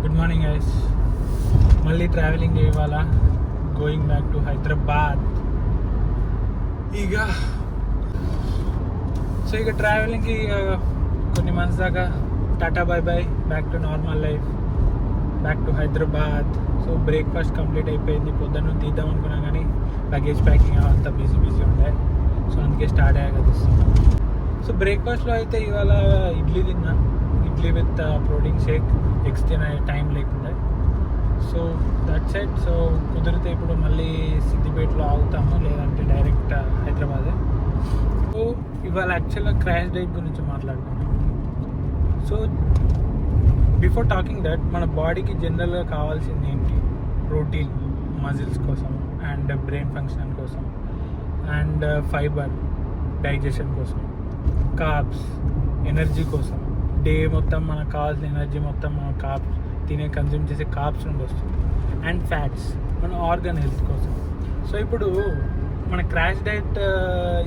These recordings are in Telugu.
Good morning guys. మళ్ళీ ట్రావెలింగ్ ఇవాళ గోయింగ్ బ్యాక్ టు హైదరాబాద్. ఇక ట్రావెలింగ్కి కొన్ని మంత్స్ దాకా tata bye by, back to normal life, back to Hyderabad. So breakfast complete అయిపోయింది. పొద్దున్న తీద్దాం అనుకున్నాం కానీ లగేజ్ ప్యాకింగ్ అంతా బిజీ ఉండే. సో అందుకే స్టార్ట్ అయ్యాక తీస్తున్నాం. సో బ్రేక్ఫాస్ట్లో అయితే ఇవాళ ఇడ్లీ తిన్నా. Idli with protein shake, eggs తినే టైం లేకుండా. So that's it. సో కుదిరితే ఇప్పుడు మళ్ళీ సిద్దిపేటలో ఆగుతాము, లేదంటే డైరెక్ట్ హైదరాబాదే. సో ఇవాళ యాక్చువల్గా క్రాష్ డైట్ గురించి మాట్లాడుకున్నాం. సో బిఫోర్ టాకింగ్ దట్, మన బాడీకి జనరల్గా కావాల్సింది ఏంటి? ప్రోటీన్ మజిల్స్ కోసం, అండ్ బ్రెయిన్ ఫంక్షన్ కోసం, అండ్ ఫైబర్ డైజెషన్ కోసం, కార్బ్స్ ఎనర్జీ కోసం. డే మొత్తం మనకు కావాల్సిన ఎనర్జీ మొత్తం మనం కార్బ్స్ కన్జ్యూమ్ చేసే కార్బ్స్ నుండి వస్తుంది. అండ్ ఫ్యాట్స్ మన ఆర్గన్ హెల్త్ కోసం. సో ఇప్పుడు మన క్రాష్ డైట్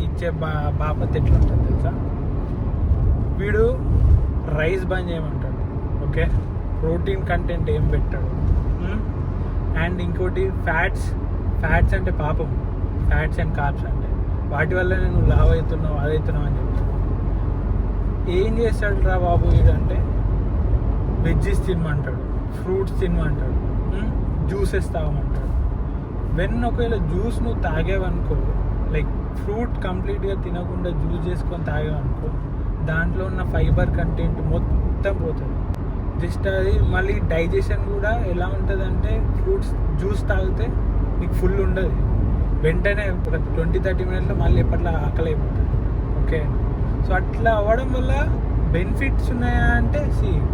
ఇచ్చే బాపత్ ఎట్లా ఉంటుంది తెలుసా? వీడు రైస్ బంద్ చేయమంటాడు, ఓకే, ప్రోటీన్ కంటెంట్ ఏం పెట్టాడు, అండ్ ఇంకోటి ఫ్యాట్స్ అంటే పాపం, ఫ్యాట్స్ అండ్ కార్బ్స్ అంటే వాటి వల్ల నువ్వు లావ్ అవుతున్నావు, అదవుతున్నావు అని చెప్తాడు. ఏం చేస్తాడు రా బాబు వీడంటే, వెజ్జెస్ తినమంటాడు, ఫ్రూట్స్ తినమంటాడు, జ్యూసెస్ తాగమంటాడు. ఒకవేళ జ్యూస్ నువ్వు తాగేవనుకో, లైక్ ఫ్రూట్ కంప్లీట్గా తినకుండా జ్యూస్ చేసుకొని తాగేవనుకో, దాంట్లో ఉన్న ఫైబర్ కంటెంట్ మొత్తం పోతుంది. జస్ట్ అది మళ్ళీ డైజెషన్ కూడా ఎలా ఉంటుంది అంటే, ఫ్రూట్స్ జ్యూస్ తాగితే నీకు ఫుల్ ఉండదు, వెంటనే ఒక 20-30 మినిట్లో మళ్ళీ ఎప్పట్లా ఆకలి అయిపోతుంది, ఓకే. సో అట్లా అవ్వడం వల్ల బెనిఫిట్స్ ఉన్నాయా అంటే,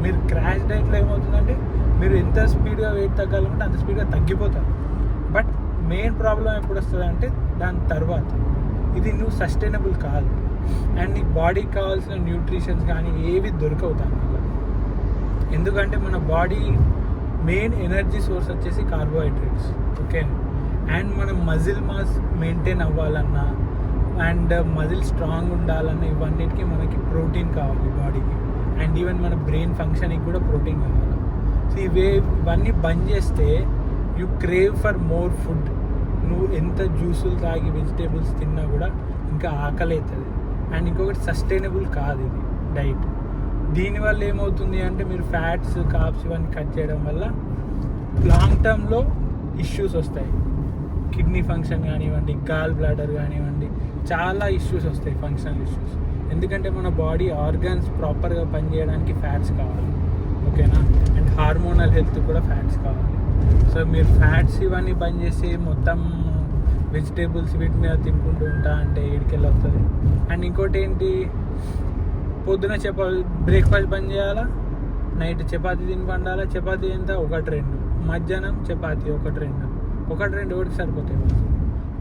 మీరు క్రాష్ డైట్లో ఏమవుతుందంటే, మీరు ఎంత స్పీడ్గా వెయిట్ తగ్గాలంటే అంత స్పీడ్గా తగ్గిపోతారు. బట్ మెయిన్ ప్రాబ్లం ఎప్పుడు వస్తుంది అంటే, దాని తర్వాత ఇది నువ్వు సస్టైనబుల్ కాదు, అండ్ నీ బాడీకి కావాల్సిన న్యూట్రిషన్స్ కానీ ఏవి దొరకవు దానివల్ల. ఎందుకంటే మన బాడీ మెయిన్ ఎనర్జీ సోర్స్ వచ్చేసి కార్బోహైడ్రేట్స్, ఓకే. అండ్ మన మజిల్ మాస్ మెయింటైన్ అవ్వాలన్నా, అండ్ మజిల్ స్ట్రాంగ్ ఉండాలన్నా, ఇవన్నిటికీ మనకి ప్రోటీన్ కావాలి బాడీకి. అండ్ ఈవెన్ మన బ్రెయిన్ ఫంక్షన్కి కూడా ప్రోటీన్ కావాలి. సో ఇవన్నీ బంద్ చేస్తే you crave for more food. నువ్వు ఎంత జ్యూసులు తాగి వెజిటేబుల్స్ తిన్నా కూడా ఇంకా ఆకలి అవుతుంది. అండ్ ఇంకొకటి సస్టైనబుల్ కాదు ఇది డైట్. దీనివల్ల ఏమవుతుంది అంటే, మీరు ఫ్యాట్స్, కార్బ్స్ ఇవన్నీ కట్ చేయడం వల్ల లాంగ్ టర్మ్లో ఇష్యూస్ వస్తాయి. కిడ్నీ ఫంక్షన్ కానివ్వండి, గాల్ బ్లాడర్ కానివ్వండి, చాలా ఇష్యూస్ వస్తాయి, ఫంక్షనల్ ఇష్యూస్. ఎందుకంటే మన బాడీ ఆర్గాన్స్ ప్రాపర్గా పనిచేయడానికి ఫ్యాట్స్ కావాలి, ఓకేనా. అండ్ హార్మోనల్ హెల్త్ కూడా ఫ్యాట్స్ కావాలి. సో మీరు ఫ్యాట్స్ ఇవన్నీ బంద్ చేసి మొత్తం వెజిటేబుల్స్ వీటి మీద తినుకుంటూ ఉంటా అంటే ఏడికెళ్ళి వస్తుంది. అండ్ ఇంకోటి ఏంటి, పొద్దున బ్రేక్ఫాస్ట్ బంద్ చేయాలా, నైట్ చపాతీ తిని పండాలా. చపాతీ ఎంత? 1-2. మధ్యాహ్నం చపాతీ 1-2 ఒకటికి సరిపోతాయి.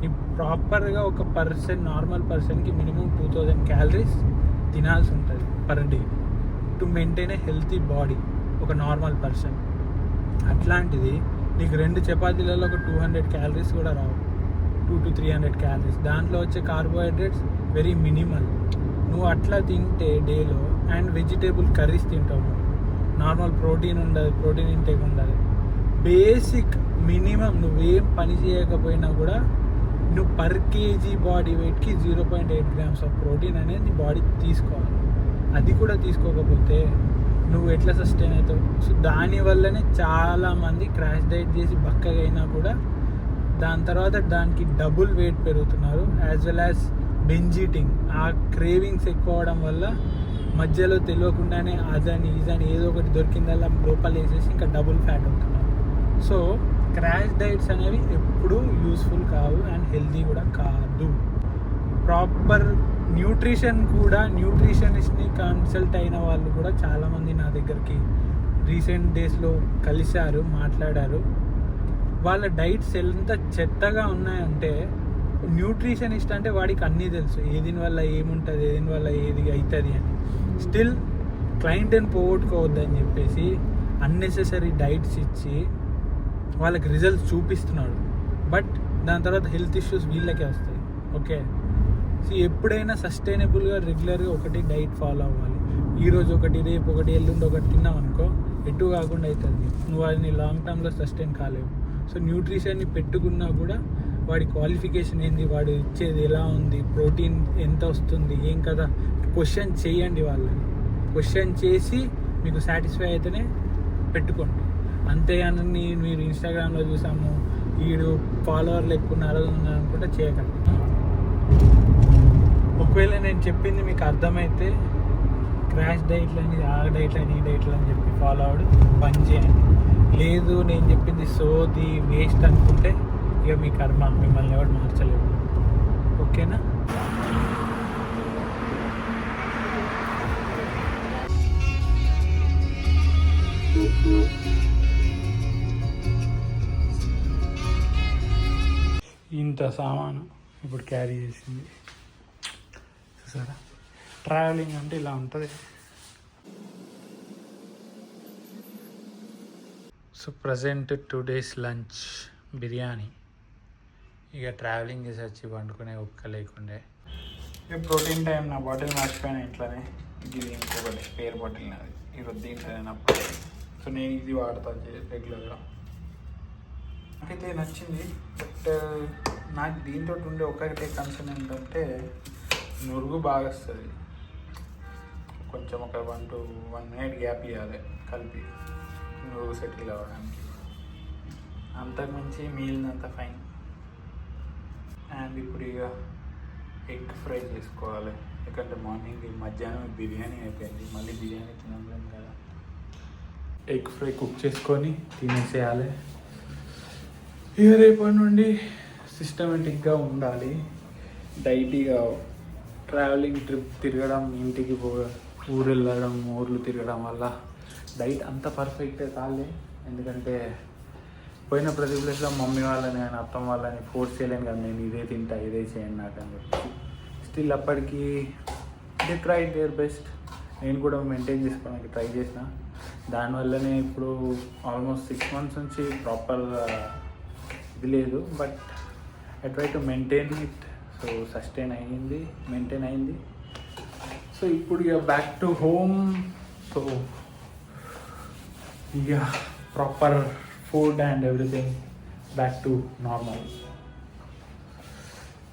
ఈ ప్రాపర్గా ఒక నార్మల్ పర్సన్కి మినిమం 2000 క్యాలరీస్ తినాల్సి ఉంటుంది per day to maintain a healthy body, ఒక నార్మల్ పర్సన్. అట్లాంటిది నీకు 2 చపాతీలలో ఒక 200 క్యాలరీస్ కూడా రావు, 200-300 క్యాలరీస్. దాంట్లో వచ్చే కార్బోహైడ్రేట్స్ వెరీ మినిమల్. నువ్వు అట్లా తింటే డేలో, అండ్ వెజిటేబుల్ కర్రీస్ తింటావు, నార్మల్ ప్రోటీన్ ఉండదు, ప్రోటీన్ ఇంటేక్ ఉండదు. బేసిక్ మినిమం నువ్వేం పని చేయకపోయినా కూడా నువ్వు పర్ కేజీ బాడీ వెయిట్కి 0.8 grams ఆఫ్ ప్రోటీన్ అనేది నీ బాడీ తీసుకోవాలి. అది కూడా తీసుకోకపోతే నువ్వు ఎట్లా సస్టైన్ అవుతావు? సో దానివల్లనే చాలామంది క్రాష్ డైట్ చేసి బక్కగా అయినా కూడా దాని తర్వాత దానికి డబుల్ వెయిట్ పెరుగుతున్నారు. As well as binge eating, ఆ క్రేవింగ్స్ ఎక్కువ అవడం వల్ల మధ్యలో తెలియకుండానే అదని ఇదని ఏదో ఒకటి దొరికిందల్లా లోపల వేసేసి ఇంకా డబుల్ ఫ్యాట్ అవుతున్నారు. సో క్రాష్ డైట్స్ అనేవి ఎప్పుడూ యూస్ఫుల్ కావు, అండ్ హెల్తీ కూడా కాదు. ప్రాపర్ న్యూట్రిషన్ కూడా, న్యూట్రిషనిస్ట్ని కన్సల్ట్ అయిన వాళ్ళు కూడా చాలామంది నా దగ్గరికి రీసెంట్ డేస్లో కలిశారు, మాట్లాడారు. వాళ్ళ డైట్స్ ఎంత చెత్తగా ఉన్నాయంటే, న్యూట్రిషనిస్ట్ అంటే వాడికి అన్నీ తెలుసు, ఏదిని వల్ల ఏముంటుంది, ఏదిని వల్ల ఏది అవుతుంది అని. స్టిల్ క్లయింట్ని పోగొట్టుకోవద్దని చెప్పేసి అన్నెసెసరీ డైట్స్ ఇచ్చి వాళ్ళకి రిజల్ట్స్ చూపిస్తున్నాడు. బట్ దాని తర్వాత హెల్త్ ఇష్యూస్ వీళ్ళకే వస్తాయి, ఓకే. సో ఎప్పుడైనా సస్టైనబుల్గా రెగ్యులర్గా ఒకటి డైట్ ఫాలో అవ్వాలి. ఈరోజు ఒకటి, రేపు ఒకటి, ఎల్లుండి ఒకటి తిన్నాం అనుకో, ఎటు కాకుండా అవుతుంది. నువ్వు వాడిని లాంగ్ టర్మ్లో సస్టైన్ కాలేవు. సో న్యూట్రిషన్ని పెట్టుకున్నా కూడా వాడి క్వాలిఫికేషన్ ఏంది, వాడు ఇచ్చేది ఎలా ఉంది, ప్రోటీన్ ఎంత వస్తుంది, ఏం కదా క్వశ్చన్ చేయండి వాళ్ళని. క్వశ్చన్ చేసి మీకు సాటిస్ఫై అయితేనే పెట్టుకోండి. అంతేగాని మీరు ఇన్స్టాగ్రామ్లో చూసాము వీడు ఫాలోవర్లు ఎక్కువ అనుకుంటే చేయకండి. ఒకవేళ నేను చెప్పింది మీకు అర్థమైతే క్రాష్ డైట్లని, ఆ డైట్లని, ఈ డైట్లు అని చెప్పి ఫాలో అవడు బంద్ చేయండి. లేదు నేను చెప్పింది సోది వేస్ట్ అనుకుంటే ఇక మీ కర్మ, మిమ్మల్ని ఎవరు మార్చలేవు. ఓకేనా? ఇంత సామాను ఇప్పుడు క్యారీ చేసింది చూసారా. ట్రావెలింగ్ అంటే ఇలా ఉంటుంది. So present 2 days lunch biryani. ఇక ట్రావెలింగ్ చేసి వచ్చి వండుకునే ఒక్క లేకుండే. ఇక ప్రోటీన్ టైం నా బాటిల్ మర్చిపోయాను ఇంట్లోనే. ఇది ఇంకొకటి పేరు బాటిల్ నాది, ఈరోజు దీంట్లోనే నా ప్రోటీన్. సో నేను ఇది వాడతాను రెగ్యులర్గా. నాకైతే నచ్చింది. బట్ నాకు దీంతో ఉండే ఒకటే కన్సర్న్ ఏంటంటే నురుగు బాగా వస్తుంది. కొంచెం ఒక 1 to 1 minute గ్యాప్ ఇవ్వాలి కలిపి నురుగు సెటిల్ అవ్వడానికి. అంతకుమించి మిగిలినంత ఫైన్. అండ్ ఇప్పుడు ఇక ఎగ్ ఫ్రై చేసుకోవాలి. ఎందుకంటే మార్నింగ్ మధ్యాహ్నం బిర్యానీ అయిపోయింది, మళ్ళీ బిర్యానీ తినలేం కదా. ఎగ్ ఫ్రై కుక్ చేసుకొని తినేసేయాలి. ఇక రేపటి నుండి సిస్టమేటిక్గా ఉండాలి. డైటీగా ట్రావెలింగ్ ట్రిప్ తిరగడం, ఇంటికి ఊరు వెళ్ళడం, ఊర్లు తిరగడం వల్ల డైట్ అంత పర్ఫెక్ట్ కాలే. ఎందుకంటే పోయిన ప్రతి ప్లేస్లో మమ్మీ వాళ్ళని కానీ అత్తమ్మ వాళ్ళని ఫోర్స్ చేయలేను కదా, నేను ఇదే తింటా ఇదే చేయండి నాకు అని చెప్పి. స్టిల్ అప్పటికి దే ట్రై దేర్ బెస్ట్. నేను కూడా మెయింటైన్ చేసుకోవడానికి ట్రై చేసిన. దానివల్లనే ఇప్పుడు ఆల్మోస్ట్ 6 months నుంచి ప్రాపర్గా ఇది లేదు. But I try to maintain it. So maintain అయింది. సో ఇప్పుడు ఇక బ్యాక్ టు హోమ్. సో ఇక proper food and everything back to normal.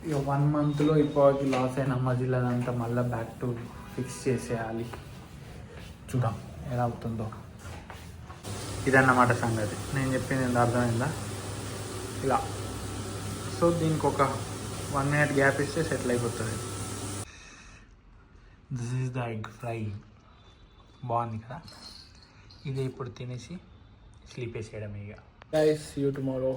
ఇక 1 monthలో ఇప్పటికి లాస్ అయిన మజిల్ అదంతా మళ్ళీ బ్యాక్ టు ఫిక్స్ చేసేయాలి. చూద్దాం ఎలా అవుతుందో. ఇదన్నమాట సంగతి. నేను చెప్పింది ఎంత అర్థమైందా? ఇలా. సో దీనికి ఒక 1 minute గ్యాప్ ఇస్తే సెటిల్ అయిపోతుంది. This is the egg fry. బాగుంది కదా. ఇది ఇప్పుడు తినేసి స్లీప్ వేసేయడం. ఇక గైస్, సీ యూ టుమారో.